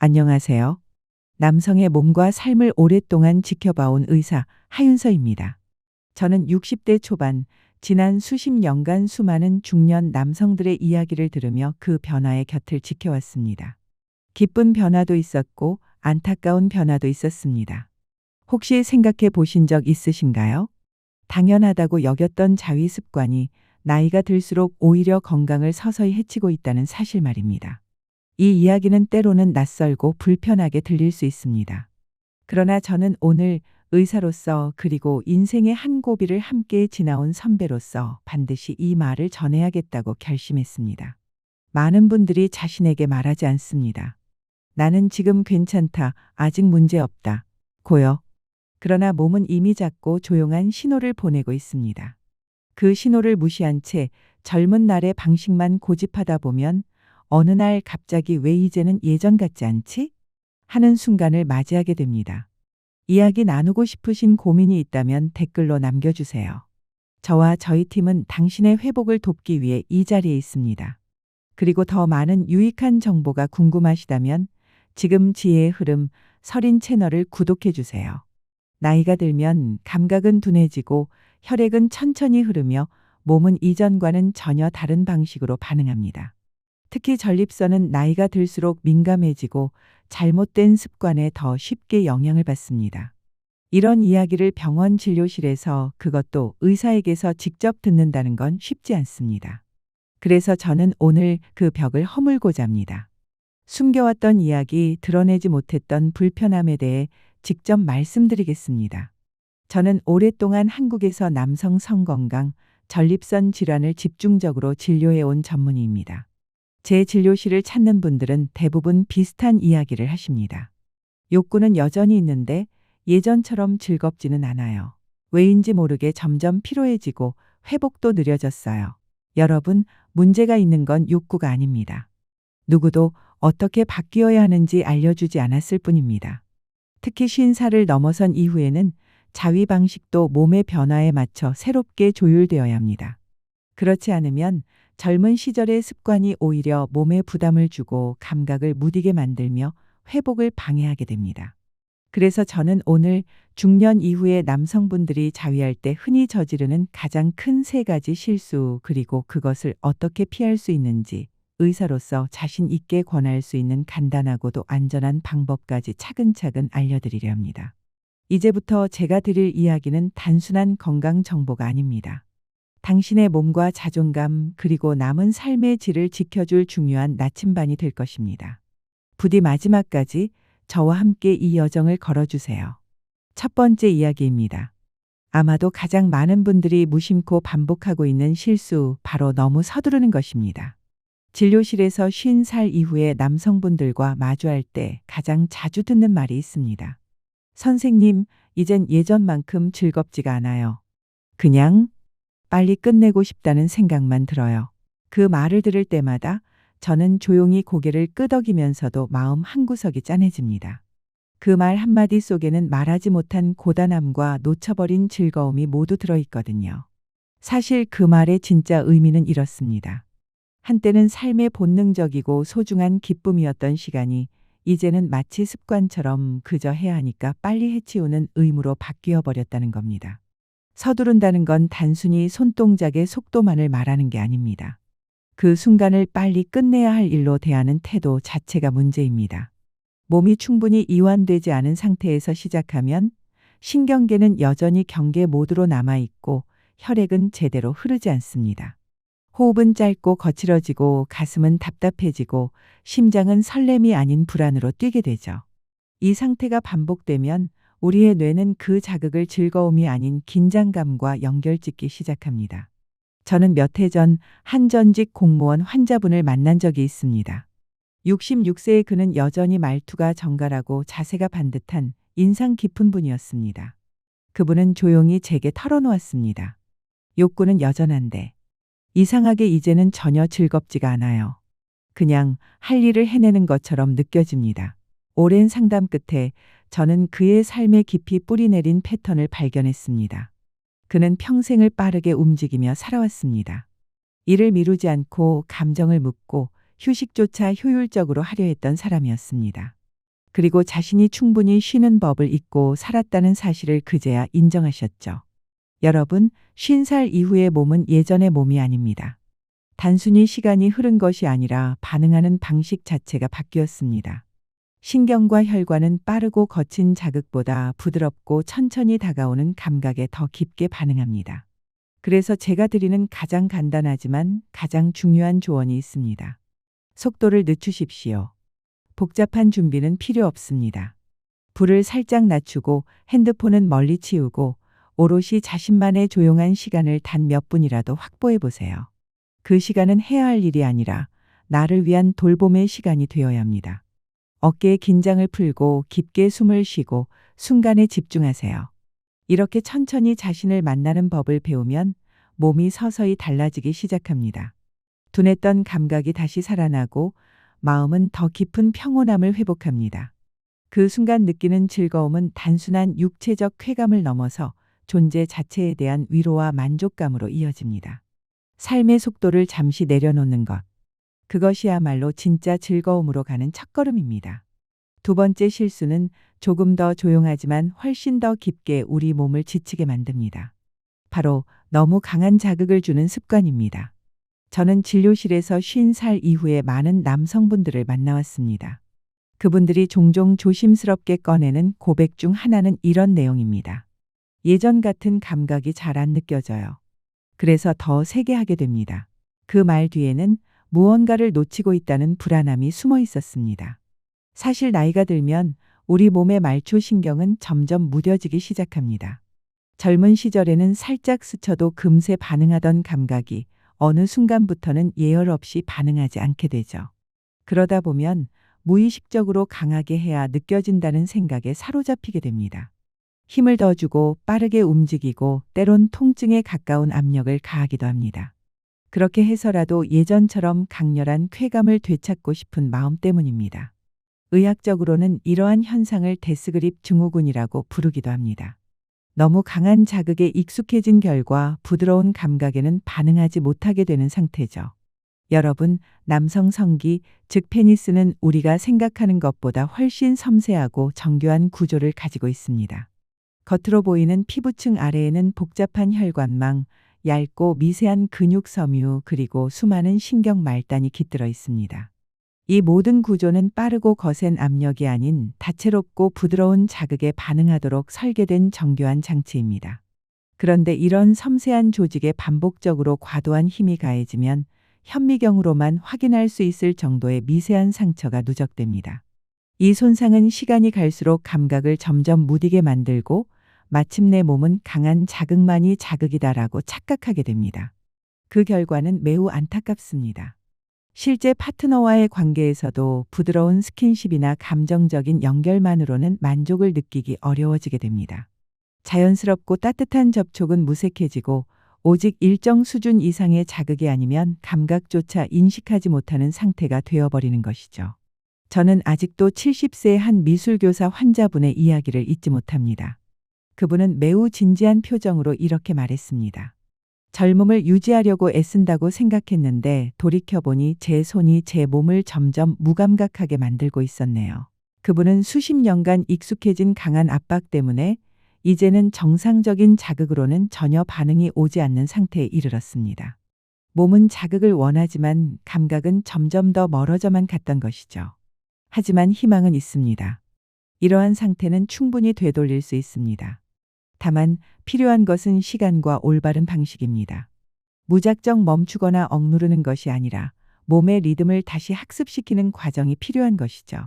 안녕하세요. 남성의 몸과 삶을 오랫동안 지켜봐온 의사 하윤서입니다. 저는 60대 초반, 지난 수십 년간 수많은 중년 남성들의 이야기를 들으며 그 변화의 곁을 지켜왔습니다. 기쁜 변화도 있었고 안타까운 변화도 있었습니다. 혹시 생각해 보신 적 있으신가요? 당연하다고 여겼던 자위 습관이 나이가 들수록 오히려 건강을 서서히 해치고 있다는 사실 말입니다. 이 이야기는 때로는 낯설고 불편하게 들릴 수 있습니다. 그러나 저는 오늘 의사로서 그리고 인생의 한 고비를 함께 지나온 선배로서 반드시 이 말을 전해야겠다고 결심했습니다. 많은 분들이 자신에게 말하지 않습니다. 나는 지금 괜찮다. 아직 문제 없다. 고요. 그러나 몸은 이미 작고 조용한 신호를 보내고 있습니다. 그 신호를 무시한 채 젊은 날의 방식만 고집하다 보면 어느 날 갑자기 왜 이제는 예전 같지 않지? 하는 순간을 맞이하게 됩니다. 이야기 나누고 싶으신 고민이 있다면 댓글로 남겨주세요. 저와 저희 팀은 당신의 회복을 돕기 위해 이 자리에 있습니다. 그리고 더 많은 유익한 정보가 궁금하시다면 지금 지혜의 흐름 설인 채널을 구독해 주세요. 나이가 들면 감각은 둔해지고 혈액은 천천히 흐르며 몸은 이전과는 전혀 다른 방식으로 반응합니다. 특히 전립선은 나이가 들수록 민감해지고 잘못된 습관에 더 쉽게 영향을 받습니다. 이런 이야기를 병원 진료실에서, 그것도 의사에게서 직접 듣는다는 건 쉽지 않습니다. 그래서 저는 오늘 그 벽을 허물고자 합니다. 숨겨왔던 이야기, 드러내지 못했던 불편함에 대해 직접 말씀드리겠습니다. 저는 오랫동안 한국에서 남성 성건강, 전립선 질환을 집중적으로 진료해온 전문의입니다. 제 진료실을 찾는 분들은 대부분 비슷한 이야기를 하십니다. 욕구는 여전히 있는데 예전처럼 즐겁지는 않아요. 왜인지 모르게 점점 피로해지고 회복도 느려졌어요. 여러분, 문제가 있는 건 욕구가 아닙니다. 누구도 어떻게 바뀌어야 하는지 알려주지 않았을 뿐입니다. 특히 50살을 넘어선 이후에는 자위 방식도 몸의 변화에 맞춰 새롭게 조율되어야 합니다. 그렇지 않으면 젊은 시절의 습관이 오히려 몸에 부담을 주고 감각을 무디게 만들며 회복을 방해하게 됩니다. 그래서 저는 오늘 중년 이후의 남성분들이 자위할 때 흔히 저지르는 가장 큰 3가지 실수, 그리고 그것을 어떻게 피할 수 있는지 의사로서 자신 있게 권할 수 있는 간단하고도 안전한 방법까지 차근차근 알려드리려 합니다. 이제부터 제가 드릴 이야기는 단순한 건강 정보가 아닙니다. 당신의 몸과 자존감 그리고 남은 삶의 질을 지켜줄 중요한 나침반이 될 것입니다. 부디 마지막까지 저와 함께 이 여정을 걸어주세요. 첫 번째 이야기입니다. 아마도 가장 많은 분들이 무심코 반복하고 있는 실수, 바로 너무 서두르는 것입니다. 진료실에서 50살 이후의 남성분들과 마주할 때 가장 자주 듣는 말이 있습니다. 선생님, 이젠 예전만큼 즐겁지가 않아요. 그냥 빨리 끝내고 싶다는 생각만 들어요. 그 말을 들을 때마다 저는 조용히 고개를 끄덕이면서도 마음 한구석이 짠해집니다. 그 말 한마디 속에는 말하지 못한 고단함과 놓쳐버린 즐거움이 모두 들어있거든요. 사실 그 말의 진짜 의미는 이렇습니다. 한때는 삶의 본능적이고 소중한 기쁨이었던 시간이 이제는 마치 습관처럼 그저 해야 하니까 빨리 해치우는 의무로 바뀌어 버렸다는 겁니다. 서두른다는 건 단순히 손동작의 속도만을 말하는 게 아닙니다. 그 순간을 빨리 끝내야 할 일로 대하는 태도 자체가 문제입니다. 몸이 충분히 이완되지 않은 상태에서 시작하면 신경계는 여전히 경계 모드로 남아있고 혈액은 제대로 흐르지 않습니다. 호흡은 짧고 거칠어지고 가슴은 답답해지고 심장은 설렘이 아닌 불안으로 뛰게 되죠. 이 상태가 반복되면 우리의 뇌는 그 자극을 즐거움이 아닌 긴장감과 연결짓기 시작합니다. 저는 몇 해 전 한 전직 공무원 환자분을 만난 적이 있습니다. 66세의 그는 여전히 말투가 정갈하고 자세가 반듯한 인상 깊은 분이었습니다. 그분은 조용히 제게 털어놓았습니다. 욕구는 여전한데 이상하게 이제는 전혀 즐겁지가 않아요. 그냥 할 일을 해내는 것처럼 느껴집니다. 오랜 상담 끝에 저는 그의 삶에 깊이 뿌리내린 패턴을 발견했습니다. 그는 평생을 빠르게 움직이며 살아왔습니다. 일을 미루지 않고 감정을 묻고 휴식조차 효율적으로 하려 했던 사람이었습니다. 그리고 자신이 충분히 쉬는 법을 잊고 살았다는 사실을 그제야 인정하셨죠. 여러분, 50살 이후의 몸은 예전의 몸이 아닙니다. 단순히 시간이 흐른 것이 아니라 반응하는 방식 자체가 바뀌었습니다. 신경과 혈관은 빠르고 거친 자극보다 부드럽고 천천히 다가오는 감각에 더 깊게 반응합니다. 그래서 제가 드리는 가장 간단하지만 가장 중요한 조언이 있습니다. 속도를 늦추십시오. 복잡한 준비는 필요 없습니다. 불을 살짝 낮추고 핸드폰은 멀리 치우고 오롯이 자신만의 조용한 시간을 단 몇 분이라도 확보해 보세요. 그 시간은 해야 할 일이 아니라 나를 위한 돌봄의 시간이 되어야 합니다. 어깨의 긴장을 풀고 깊게 숨을 쉬고 순간에 집중하세요. 이렇게 천천히 자신을 만나는 법을 배우면 몸이 서서히 달라지기 시작합니다. 둔했던 감각이 다시 살아나고 마음은 더 깊은 평온함을 회복합니다. 그 순간 느끼는 즐거움은 단순한 육체적 쾌감을 넘어서 존재 자체에 대한 위로와 만족감으로 이어집니다. 삶의 속도를 잠시 내려놓는 것. 그것이야말로 진짜 즐거움으로 가는 첫걸음입니다. 두 번째 실수는 조금 더 조용하지만 훨씬 더 깊게 우리 몸을 지치게 만듭니다. 바로 너무 강한 자극을 주는 습관입니다. 저는 진료실에서 50살 이후에 많은 남성분들을 만나왔습니다. 그분들이 종종 조심스럽게 꺼내는 고백 중 하나는 이런 내용입니다. 예전 같은 감각이 잘 안 느껴져요. 그래서 더 세게 하게 됩니다. 그 말 뒤에는 무언가를 놓치고 있다는 불안함이 숨어 있었습니다. 사실 나이가 들면 우리 몸의 말초 신경은 점점 무뎌지기 시작합니다. 젊은 시절에는 살짝 스쳐도 금세 반응하던 감각이 어느 순간부터는 예열 없이 반응하지 않게 되죠. 그러다 보면 무의식적으로 강하게 해야 느껴진다는 생각에 사로잡히게 됩니다. 힘을 더 주고 빠르게 움직이고 때론 통증에 가까운 압력을 가하기도 합니다. 그렇게 해서라도 예전처럼 강렬한 쾌감을 되찾고 싶은 마음 때문입니다. 의학적으로는 이러한 현상을 데스그립 증후군이라고 부르기도 합니다. 너무 강한 자극에 익숙해진 결과 부드러운 감각에는 반응하지 못하게 되는 상태죠. 여러분, 남성 성기, 즉 페니스는 우리가 생각하는 것보다 훨씬 섬세하고 정교한 구조를 가지고 있습니다. 겉으로 보이는 피부층 아래에는 복잡한 혈관망, 얇고 미세한 근육 섬유 그리고 수많은 신경 말단이 깃들어 있습니다. 이 모든 구조는 빠르고 거센 압력이 아닌 다채롭고 부드러운 자극에 반응하도록 설계된 정교한 장치입니다. 그런데 이런 섬세한 조직에 반복적으로 과도한 힘이 가해지면 현미경으로만 확인할 수 있을 정도의 미세한 상처가 누적됩니다. 이 손상은 시간이 갈수록 감각을 점점 무디게 만들고 마침내 몸은 강한 자극만이 자극이다라고 착각하게 됩니다. 그 결과는 매우 안타깝습니다. 실제 파트너와의 관계에서도 부드러운 스킨십이나 감정적인 연결만으로는 만족을 느끼기 어려워지게 됩니다. 자연스럽고 따뜻한 접촉은 무색해지고 오직 일정 수준 이상의 자극이 아니면 감각조차 인식하지 못하는 상태가 되어버리는 것이죠. 저는 아직도 70세의 한 미술교사 환자분의 이야기를 잊지 못합니다. 그분은 매우 진지한 표정으로 이렇게 말했습니다. 젊음을 유지하려고 애쓴다고 생각했는데 돌이켜보니 제 손이 제 몸을 점점 무감각하게 만들고 있었네요. 그분은 수십 년간 익숙해진 강한 압박 때문에 이제는 정상적인 자극으로는 전혀 반응이 오지 않는 상태에 이르렀습니다. 몸은 자극을 원하지만 감각은 점점 더 멀어져만 갔던 것이죠. 하지만 희망은 있습니다. 이러한 상태는 충분히 되돌릴 수 있습니다. 다만 필요한 것은 시간과 올바른 방식입니다. 무작정 멈추거나 억누르는 것이 아니라 몸의 리듬을 다시 학습시키는 과정이 필요한 것이죠.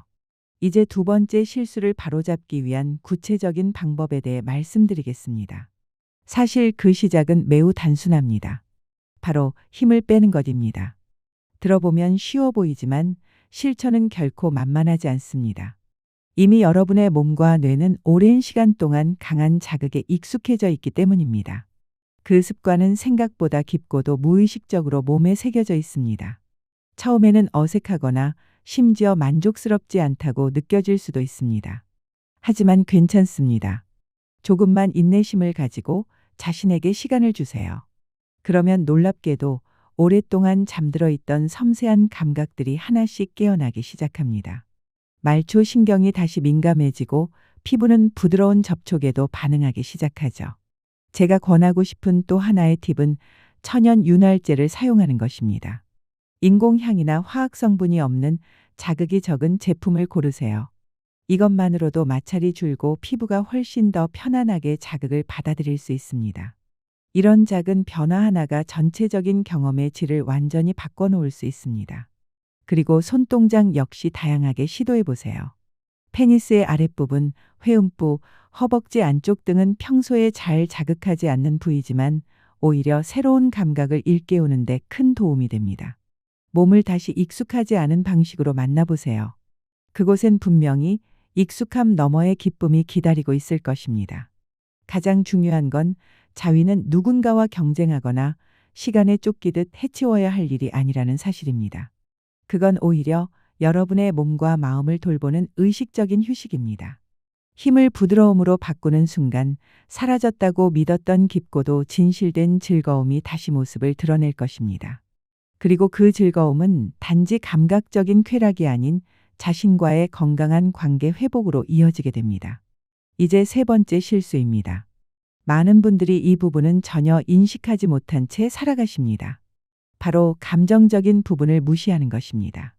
이제 두 번째 실수를 바로잡기 위한 구체적인 방법에 대해 말씀드리겠습니다. 사실 그 시작은 매우 단순합니다. 바로 힘을 빼는 것입니다. 들어보면 쉬워 보이지만 실천은 결코 만만하지 않습니다. 이미 여러분의 몸과 뇌는 오랜 시간 동안 강한 자극에 익숙해져 있기 때문입니다. 그 습관은 생각보다 깊고도 무의식적으로 몸에 새겨져 있습니다. 처음에는 어색하거나 심지어 만족스럽지 않다고 느껴질 수도 있습니다. 하지만 괜찮습니다. 조금만 인내심을 가지고 자신에게 시간을 주세요. 그러면 놀랍게도 오랫동안 잠들어 있던 섬세한 감각들이 하나씩 깨어나기 시작합니다. 말초 신경이 다시 민감해지고 피부는 부드러운 접촉에도 반응하기 시작하죠. 제가 권하고 싶은 또 하나의 팁은 천연 윤활제를 사용하는 것입니다. 인공향이나 화학 성분이 없는 자극이 적은 제품을 고르세요. 이것만으로도 마찰이 줄고 피부가 훨씬 더 편안하게 자극을 받아들일 수 있습니다. 이런 작은 변화 하나가 전체적인 경험의 질을 완전히 바꿔놓을 수 있습니다. 그리고 손동작 역시 다양하게 시도해 보세요. 페니스의 아랫부분, 회음부, 허벅지 안쪽 등은 평소에 잘 자극하지 않는 부위지만 오히려 새로운 감각을 일깨우는 데 큰 도움이 됩니다. 몸을 다시 익숙하지 않은 방식으로 만나보세요. 그곳엔 분명히 익숙함 너머의 기쁨이 기다리고 있을 것입니다. 가장 중요한 건 자위는 누군가와 경쟁하거나 시간에 쫓기듯 해치워야 할 일이 아니라는 사실입니다. 그건 오히려 여러분의 몸과 마음을 돌보는 의식적인 휴식입니다. 힘을 부드러움으로 바꾸는 순간 사라졌다고 믿었던 깊고도 진실된 즐거움이 다시 모습을 드러낼 것입니다. 그리고 그 즐거움은 단지 감각적인 쾌락이 아닌 자신과의 건강한 관계 회복으로 이어지게 됩니다. 이제 세 번째 실수입니다. 많은 분들이 이 부분은 전혀 인식하지 못한 채 살아가십니다. 바로 감정적인 부분을 무시하는 것입니다.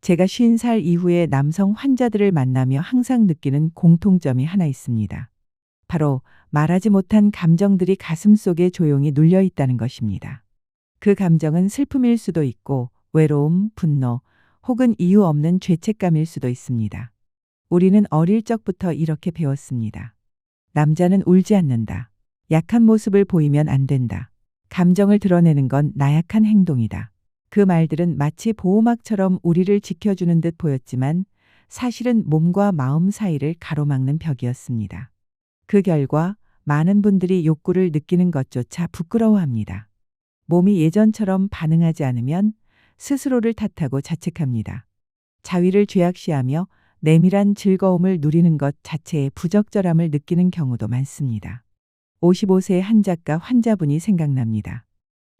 제가 50살 이후에 남성 환자들을 만나며 항상 느끼는 공통점이 하나 있습니다. 바로 말하지 못한 감정들이 가슴속에 조용히 눌려 있다는 것입니다. 그 감정은 슬픔일 수도 있고 외로움, 분노, 혹은 이유 없는 죄책감일 수도 있습니다. 우리는 어릴 적부터 이렇게 배웠습니다. 남자는 울지 않는다. 약한 모습을 보이면 안 된다. 감정을 드러내는 건 나약한 행동이다. 그 말들은 마치 보호막처럼 우리를 지켜주는 듯 보였지만 사실은 몸과 마음 사이를 가로막는 벽이었습니다. 그 결과 많은 분들이 욕구를 느끼는 것조차 부끄러워합니다. 몸이 예전처럼 반응하지 않으면 스스로를 탓하고 자책합니다. 자위를 죄악시하며 내밀한 즐거움을 누리는 것 자체에 부적절함을 느끼는 경우도 많습니다. 55세의 한 작가 환자분이 생각납니다.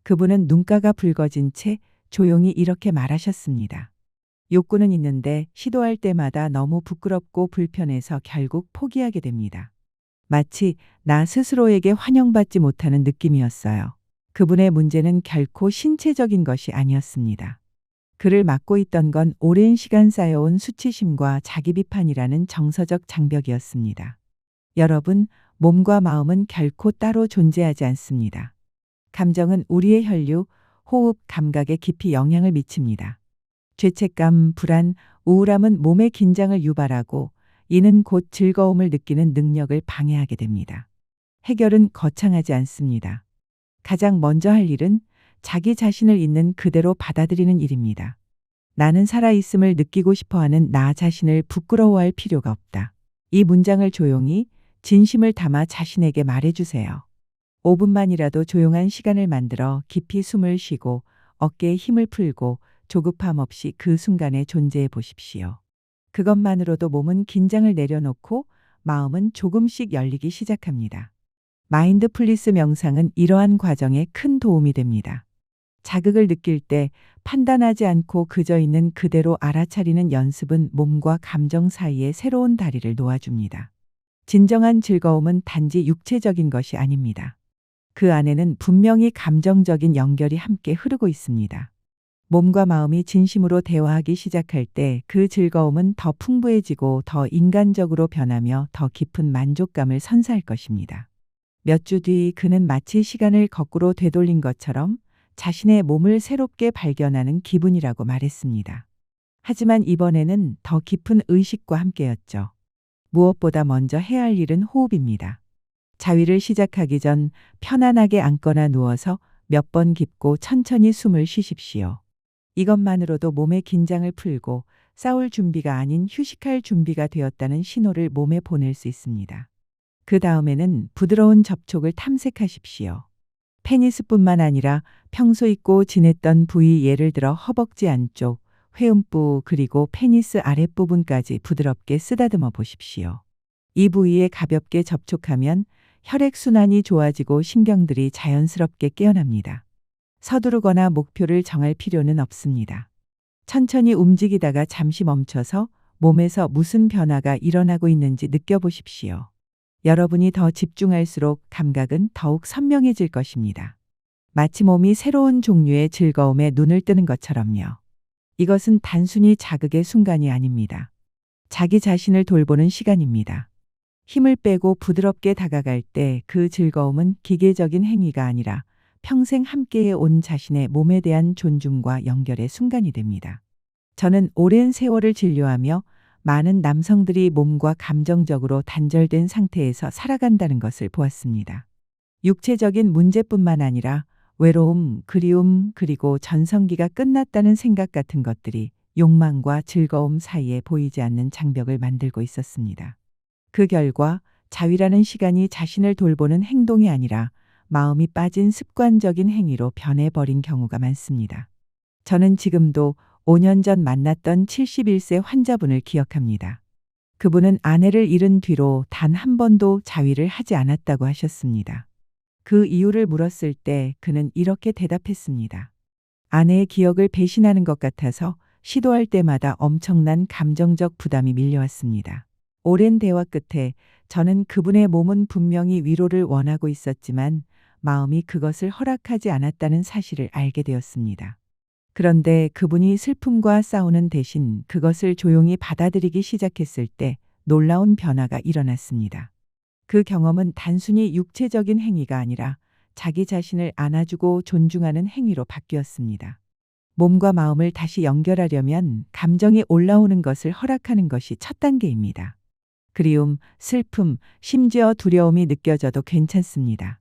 그분은 눈가가 붉어진 채 조용히 이렇게 말하셨습니다. 욕구는 있는데 시도할 때마다 너무 부끄럽고 불편해서 결국 포기하게 됩니다. 마치 나 스스로에게 환영받지 못하는 느낌이었어요. 그분의 문제는 결코 신체적인 것이 아니었습니다. 그를 막고 있던 건 오랜 시간 쌓여온 수치심과 자기 비판이라는 정서적 장벽이었습니다. 여러분, 몸과 마음은 결코 따로 존재하지 않습니다. 감정은 우리의 혈류, 호흡, 감각에 깊이 영향을 미칩니다. 죄책감, 불안, 우울함은 몸의 긴장을 유발하고 이는 곧 즐거움을 느끼는 능력을 방해하게 됩니다. 해결은 거창하지 않습니다. 가장 먼저 할 일은 자기 자신을 있는 그대로 받아들이는 일입니다. 나는 살아있음을 느끼고 싶어하는 나 자신을 부끄러워할 필요가 없다. 이 문장을 조용히 진심을 담아 자신에게 말해주세요. 5분만이라도 조용한 시간을 만들어 깊이 숨을 쉬고 어깨에 힘을 풀고 조급함 없이 그 순간에 존재해 보십시오. 그것만으로도 몸은 긴장을 내려놓고 마음은 조금씩 열리기 시작합니다. 마인드풀리스 명상은 이러한 과정에 큰 도움이 됩니다. 자극을 느낄 때 판단하지 않고 그저 있는 그대로 알아차리는 연습은 몸과 감정 사이에 새로운 다리를 놓아줍니다. 진정한 즐거움은 단지 육체적인 것이 아닙니다. 그 안에는 분명히 감정적인 연결이 함께 흐르고 있습니다. 몸과 마음이 진심으로 대화하기 시작할 때 그 즐거움은 더 풍부해지고 더 인간적으로 변하며 더 깊은 만족감을 선사할 것입니다. 몇 주 뒤 그는 마치 시간을 거꾸로 되돌린 것처럼 자신의 몸을 새롭게 발견하는 기분이라고 말했습니다. 하지만 이번에는 더 깊은 의식과 함께였죠. 무엇보다 먼저 해야 할 일은 호흡입니다. 자위를 시작하기 전 편안하게 앉거나 누워서 몇 번 깊고 천천히 숨을 쉬십시오. 이것만으로도 몸의 긴장을 풀고 싸울 준비가 아닌 휴식할 준비가 되었다는 신호를 몸에 보낼 수 있습니다. 그 다음에는 부드러운 접촉을 탐색하십시오. 페니스뿐만 아니라 평소 잊고 지냈던 부위, 예를 들어 허벅지 안쪽, 회음부 그리고 페니스 아랫부분까지 부드럽게 쓰다듬어 보십시오. 이 부위에 가볍게 접촉하면 혈액순환이 좋아지고 신경들이 자연스럽게 깨어납니다. 서두르거나 목표를 정할 필요는 없습니다. 천천히 움직이다가 잠시 멈춰서 몸에서 무슨 변화가 일어나고 있는지 느껴보십시오. 여러분이 더 집중할수록 감각은 더욱 선명해질 것입니다. 마치 몸이 새로운 종류의 즐거움에 눈을 뜨는 것처럼요. 이것은 단순히 자극의 순간이 아닙니다. 자기 자신을 돌보는 시간입니다. 힘을 빼고 부드럽게 다가갈 때 그 즐거움은 기계적인 행위가 아니라 평생 함께해 온 자신의 몸에 대한 존중과 연결의 순간이 됩니다. 저는 오랜 세월을 진료하며 많은 남성들이 몸과 감정적으로 단절된 상태에서 살아간다는 것을 보았습니다. 육체적인 문제뿐만 아니라 외로움, 그리움, 그리고 전성기가 끝났다는 생각 같은 것들이 욕망과 즐거움 사이에 보이지 않는 장벽을 만들고 있었습니다. 그 결과 자위라는 시간이 자신을 돌보는 행동이 아니라 마음이 빠진 습관적인 행위로 변해버린 경우가 많습니다. 저는 지금도 5년 전 만났던 71세 환자분을 기억합니다. 그분은 아내를 잃은 뒤로 단 한 번도 자위를 하지 않았다고 하셨습니다. 그 이유를 물었을 때 그는 이렇게 대답했습니다. 아내의 기억을 배신하는 것 같아서 시도할 때마다 엄청난 감정적 부담이 밀려왔습니다. 오랜 대화 끝에 저는 그분의 몸은 분명히 위로를 원하고 있었지만 마음이 그것을 허락하지 않았다는 사실을 알게 되었습니다. 그런데 그분이 슬픔과 싸우는 대신 그것을 조용히 받아들이기 시작했을 때 놀라운 변화가 일어났습니다. 그 경험은 단순히 육체적인 행위가 아니라 자기 자신을 안아주고 존중하는 행위로 바뀌었습니다. 몸과 마음을 다시 연결하려면 감정이 올라오는 것을 허락하는 것이 첫 단계입니다. 그리움, 슬픔, 심지어 두려움이 느껴져도 괜찮습니다.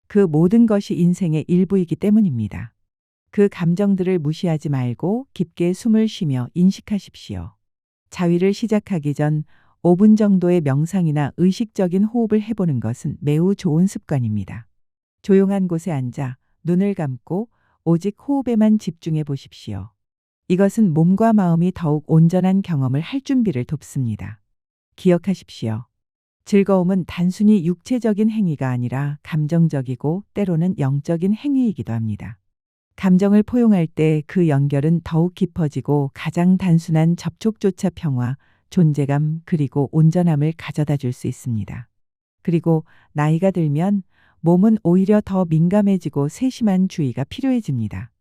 그 모든 것이 인생의 일부이기 때문입니다. 그 감정들을 무시하지 말고 깊게 숨을 쉬며 인식하십시오. 자위를 시작하기 전 5분 정도의 명상이나 의식적인 호흡을 해보는 것은 매우 좋은 습관입니다. 조용한 곳에 앉아 눈을 감고 오직 호흡에만 집중해 보십시오. 이것은 몸과 마음이 더욱 온전한 경험을 할 준비를 돕습니다. 기억하십시오. 즐거움은 단순히 육체적인 행위가 아니라 감정적이고 때로는 영적인 행위이기도 합니다. 감정을 포용할 때 그 연결은 더욱 깊어지고 가장 단순한 접촉조차 평화, 존재감 그리고 온전함을 가져다 줄 수 있습니다. 그리고 나이가 들면 몸은 오히려 더 민감해지고 세심한 주의가 필요해집니다.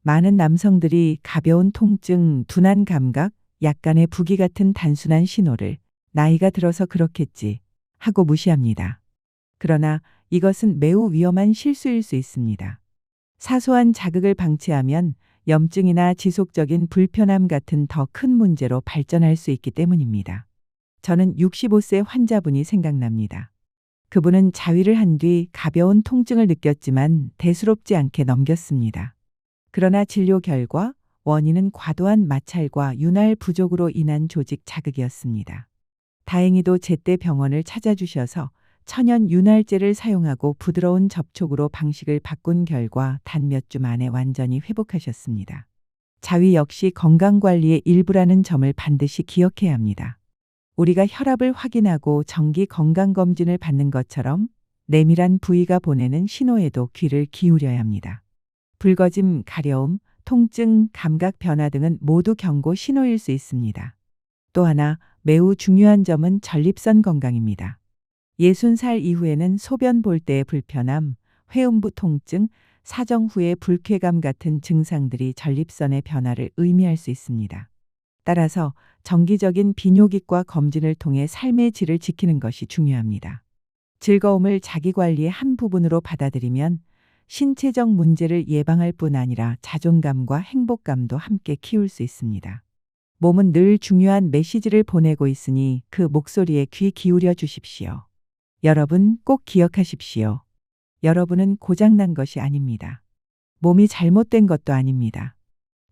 많은 남성들이 가벼운 통증, 둔한 감각, 약간의 부기 같은 단순한 신호를 나이가 들어서 그렇겠지 하고 무시합니다. 그러나 이것은 매우 위험한 실수일 수 있습니다. 사소한 자극을 방치하면 염증이나 지속적인 불편함 같은 더 큰 문제로 발전할 수 있기 때문입니다. 저는 65세 환자분이 생각납니다. 그분은 자위를 한 뒤 가벼운 통증을 느꼈지만 대수롭지 않게 넘겼습니다. 그러나 진료 결과 원인은 과도한 마찰과 윤활 부족으로 인한 조직 자극이었습니다. 다행히도 제때 병원을 찾아주셔서 천연 윤활제를 사용하고 부드러운 접촉으로 방식을 바꾼 결과 단 몇 주 만에 완전히 회복하셨습니다. 자위 역시 건강관리의 일부라는 점을 반드시 기억해야 합니다. 우리가 혈압을 확인하고 정기 건강검진을 받는 것처럼 내밀한 부위가 보내는 신호에도 귀를 기울여야 합니다. 붉어짐, 가려움, 통증, 감각 변화 등은 모두 경고 신호일 수 있습니다. 또 하나 매우 중요한 점은 전립선 건강입니다. 60살 이후에는 소변 볼 때의 불편함, 회음부 통증, 사정 후의 불쾌감 같은 증상들이 전립선의 변화를 의미할 수 있습니다. 따라서 정기적인 비뇨기과 검진을 통해 삶의 질을 지키는 것이 중요합니다. 즐거움을 자기관리의 한 부분으로 받아들이면 신체적 문제를 예방할 뿐 아니라 자존감과 행복감도 함께 키울 수 있습니다. 몸은 늘 중요한 메시지를 보내고 있으니 그 목소리에 귀 기울여 주십시오. 여러분 꼭 기억하십시오. 여러분은 고장난 것이 아닙니다. 몸이 잘못된 것도 아닙니다.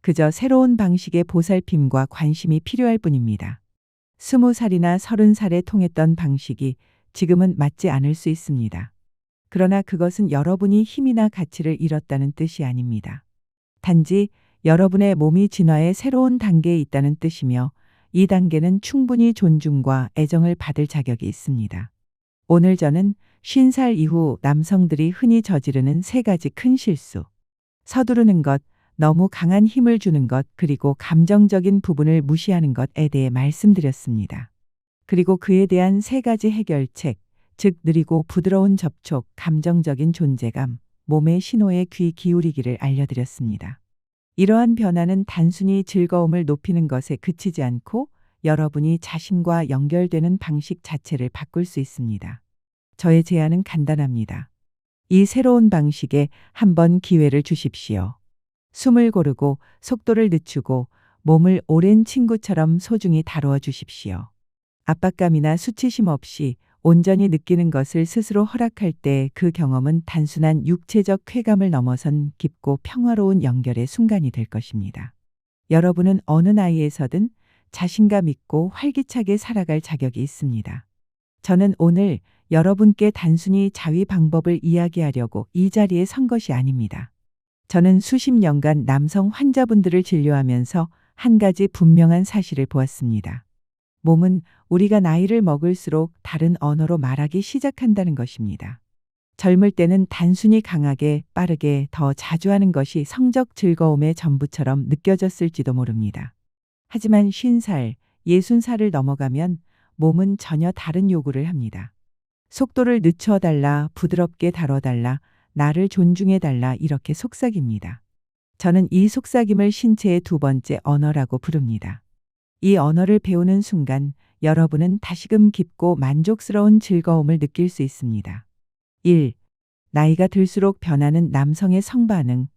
그저 새로운 방식의 보살핌과 관심이 필요할 뿐입니다. 20살이나 30살에 통했던 방식이 지금은 맞지 않을 수 있습니다. 그러나 그것은 여러분이 힘이나 가치를 잃었다는 뜻이 아닙니다. 단지 여러분의 몸이 진화의 새로운 단계에 있다는 뜻이며 이 단계는 충분히 존중과 애정을 받을 자격이 있습니다. 오늘 저는 50살 이후 남성들이 흔히 저지르는 3가지 큰 실수. 서두르는 것, 너무 강한 힘을 주는 것 그리고 감정적인 부분을 무시하는 것에 대해 말씀드렸습니다. 그리고 그에 대한 세 가지 해결책, 즉 느리고 부드러운 접촉, 감정적인 존재감, 몸의 신호에 귀 기울이기를 알려드렸습니다. 이러한 변화는 단순히 즐거움을 높이는 것에 그치지 않고 여러분이 자신과 연결되는 방식 자체를 바꿀 수 있습니다. 저의 제안은 간단합니다. 이 새로운 방식에 한번 기회를 주십시오. 숨을 고르고 속도를 늦추고 몸을 오랜 친구처럼 소중히 다루어 주십시오. 압박감이나 수치심 없이 온전히 느끼는 것을 스스로 허락할 때 그 경험은 단순한 육체적 쾌감을 넘어선 깊고 평화로운 연결의 순간이 될 것입니다. 여러분은 어느 나이에서든 자신감 있고 활기차게 살아갈 자격이 있습니다. 저는 오늘 여러분께 단순히 자위 방법을 이야기하려고 이 자리에 선 것이 아닙니다. 저는 수십 년간 남성 환자분들을 진료하면서 한 가지 분명한 사실을 보았습니다. 몸은 우리가 나이를 먹을수록 다른 언어로 말하기 시작한다는 것입니다. 젊을 때는 단순히 강하게, 빠르게, 더 자주 하는 것이 성적 즐거움의 전부처럼 느껴졌을지도 모릅니다. 하지만 50살, 60살을 넘어가면 몸은 전혀 다른 요구를 합니다. 속도를 늦춰달라, 부드럽게 다뤄달라, 나를 존중해달라 이렇게 속삭입니다. 저는 이 속삭임을 신체의 두 번째 언어라고 부릅니다. 이 언어를 배우는 순간 여러분은 다시금 깊고 만족스러운 즐거움을 느낄 수 있습니다. 1. 나이가 들수록 변하는 남성의 성반응.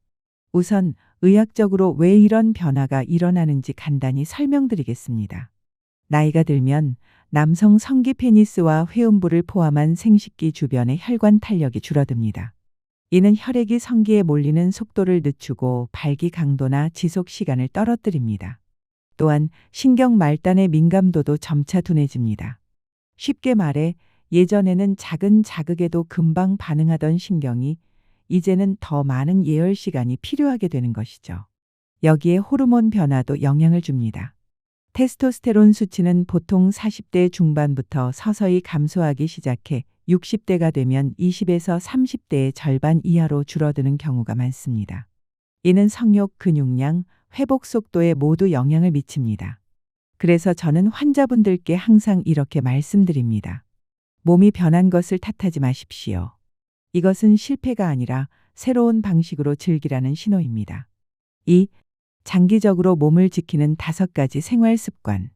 우선 의학적으로 왜 이런 변화가 일어나는지 간단히 설명드리겠습니다. 나이가 들면 남성 성기 페니스와 회음부를 포함한 생식기 주변의 혈관 탄력이 줄어듭니다. 이는 혈액이 성기에 몰리는 속도를 늦추고 발기 강도나 지속 시간을 떨어뜨립니다. 또한 신경 말단의 민감도도 점차 둔해집니다. 쉽게 말해 예전에는 작은 자극에도 금방 반응하던 신경이 이제는 더 많은 예열 시간이 필요하게 되는 것이죠. 여기에 호르몬 변화도 영향을 줍니다. 테스토스테론 수치는 보통 40대 중반부터 서서히 감소하기 시작해 60대가 되면 20에서 30대의 절반 이하로 줄어드는 경우가 많습니다. 이는 성욕, 근육량, 회복 속도에 모두 영향을 미칩니다. 그래서 저는 환자분들께 항상 이렇게 말씀드립니다. 몸이 변한 것을 탓하지 마십시오. 이것은 실패가 아니라 새로운 방식으로 즐기라는 신호입니다. 2. 장기적으로 몸을 지키는 5가지 생활 습관.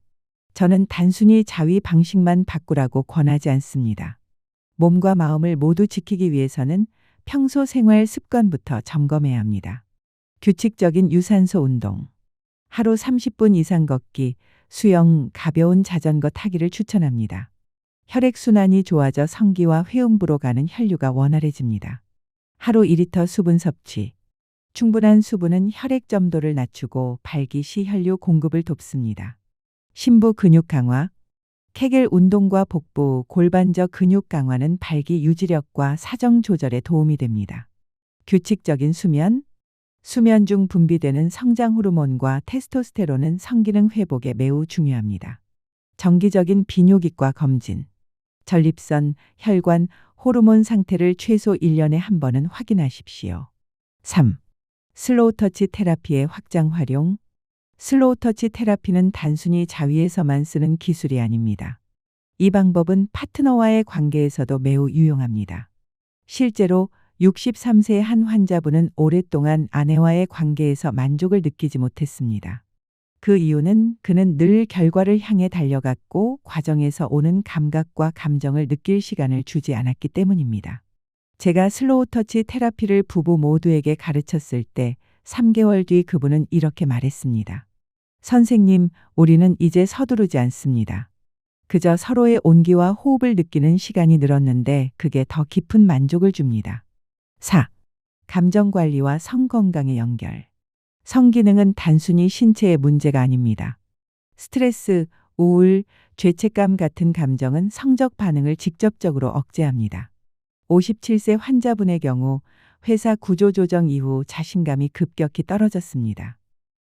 저는 단순히 자위 방식만 바꾸라고 권하지 않습니다. 몸과 마음을 모두 지키기 위해서는 평소 생활 습관부터 점검해야 합니다. 규칙적인 유산소 운동. 하루 30분 이상 걷기, 수영, 가벼운 자전거 타기를 추천합니다. 혈액순환이 좋아져 성기와 회음부로 가는 혈류가 원활해집니다. 하루 2리터 수분 섭취. 충분한 수분은 혈액 점도를 낮추고 발기 시 혈류 공급을 돕습니다. 심부 근육 강화. 케겔 운동과 복부, 골반저 근육 강화는 발기 유지력과 사정 조절에 도움이 됩니다. 규칙적인 수면. 수면 중 분비되는 성장 호르몬과 테스토스테론은 성기능 회복에 매우 중요합니다. 정기적인 비뇨기과 검진. 전립선, 혈관, 호르몬 상태를 최소 1년에 한 번은 확인하십시오. 3. 슬로우 터치 테라피의 확장 활용. 슬로우 터치 테라피는 단순히 자위에서만 쓰는 기술이 아닙니다. 이 방법은 파트너와의 관계에서도 매우 유용합니다. 실제로 63세의 한 환자분은 오랫동안 아내와의 관계에서 만족을 느끼지 못했습니다. 그 이유는 그는 늘 결과를 향해 달려갔고 과정에서 오는 감각과 감정을 느낄 시간을 주지 않았기 때문입니다. 제가 슬로우 터치 테라피를 부부 모두에게 가르쳤을 때 3개월 뒤 그분은 이렇게 말했습니다. 선생님, 우리는 이제 서두르지 않습니다. 그저 서로의 온기와 호흡을 느끼는 시간이 늘었는데 그게 더 깊은 만족을 줍니다. 4. 감정관리와 성건강의 연결. 성기능은 단순히 신체의 문제가 아닙니다. 스트레스, 우울, 죄책감 같은 감정은 성적 반응을 직접적으로 억제합니다. 57세 환자분의 경우 회사 구조조정 이후 자신감이 급격히 떨어졌습니다.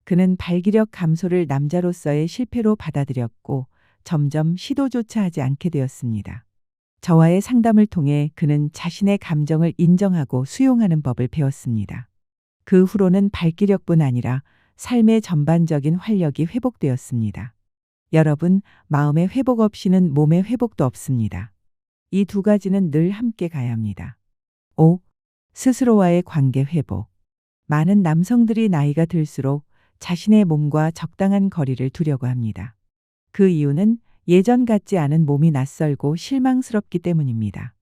그는 발기력 감소를 남자로서의 실패로 받아들였고 점점 시도조차 하지 않게 되었습니다. 저와의 상담을 통해 그는 자신의 감정을 인정하고 수용하는 법을 배웠습니다. 그 후로는 발기력뿐 아니라 삶의 전반적인 활력이 회복되었습니다. 여러분, 마음의 회복 없이는 몸의 회복도 없습니다. 이 두 가지는 늘 함께 가야 합니다. 5. 스스로와의 관계 회복. 많은 남성들이 나이가 들수록 자신의 몸과 적당한 거리를 두려고 합니다. 그 이유는 예전 같지 않은 몸이 낯설고 실망스럽기 때문입니다.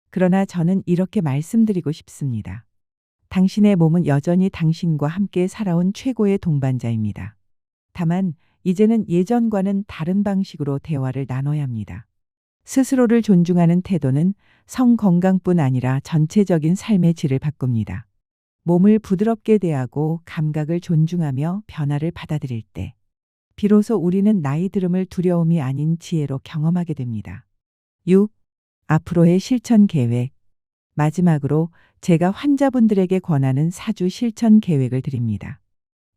그러나 저는 이렇게 말씀드리고 싶습니다. 당신의 몸은 여전히 당신과 함께 살아온 최고의 동반자입니다. 다만 이제는 예전과는 다른 방식으로 대화를 나눠야 합니다. 스스로를 존중하는 태도는 성 건강뿐 아니라 전체적인 삶의 질을 바꿉니다. 몸을 부드럽게 대하고 감각을 존중하며 변화를 받아들일 때 비로소 우리는 나이 들음을 두려움이 아닌 지혜로 경험하게 됩니다. 6. 앞으로의 실천 계획. 마지막으로 제가 환자분들에게 권하는 4주 실천 계획을 드립니다.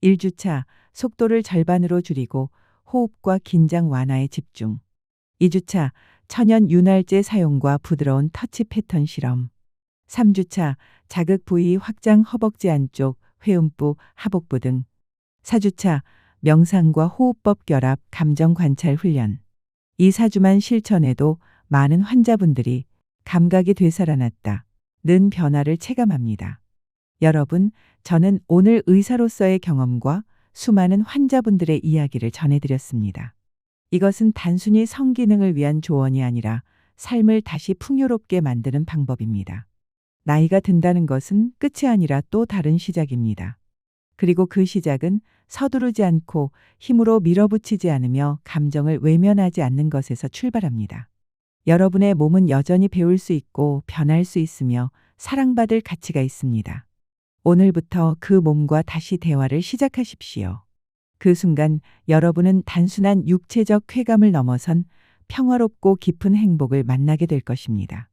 1주차, 속도를 절반으로 줄이고 호흡과 긴장 완화에 집중. 2주차, 천연 윤활제 사용과 부드러운 터치 패턴 실험. 3주차, 자극 부위 확장 허벅지 안쪽, 회음부, 하복부 등. 4주차, 명상과 호흡법 결합 감정 관찰 훈련. 이 4주만 실천해도 많은 환자분들이 감각이 되살아났다 는 변화를 체감합니다. 여러분, 저는 오늘 의사로서의 경험과 수많은 환자분들의 이야기를 전해드렸습니다. 이것은 단순히 성기능을 위한 조언이 아니라 삶을 다시 풍요롭게 만드는 방법입니다. 나이가 든다는 것은 끝이 아니라 또 다른 시작입니다. 그리고 그 시작은 서두르지 않고 힘으로 밀어붙이지 않으며 감정을 외면하지 않는 것에서 출발합니다. 여러분의 몸은 여전히 배울 수 있고 변할 수 있으며 사랑받을 가치가 있습니다. 오늘부터 그 몸과 다시 대화를 시작하십시오. 그 순간 여러분은 단순한 육체적 쾌감을 넘어선 평화롭고 깊은 행복을 만나게 될 것입니다.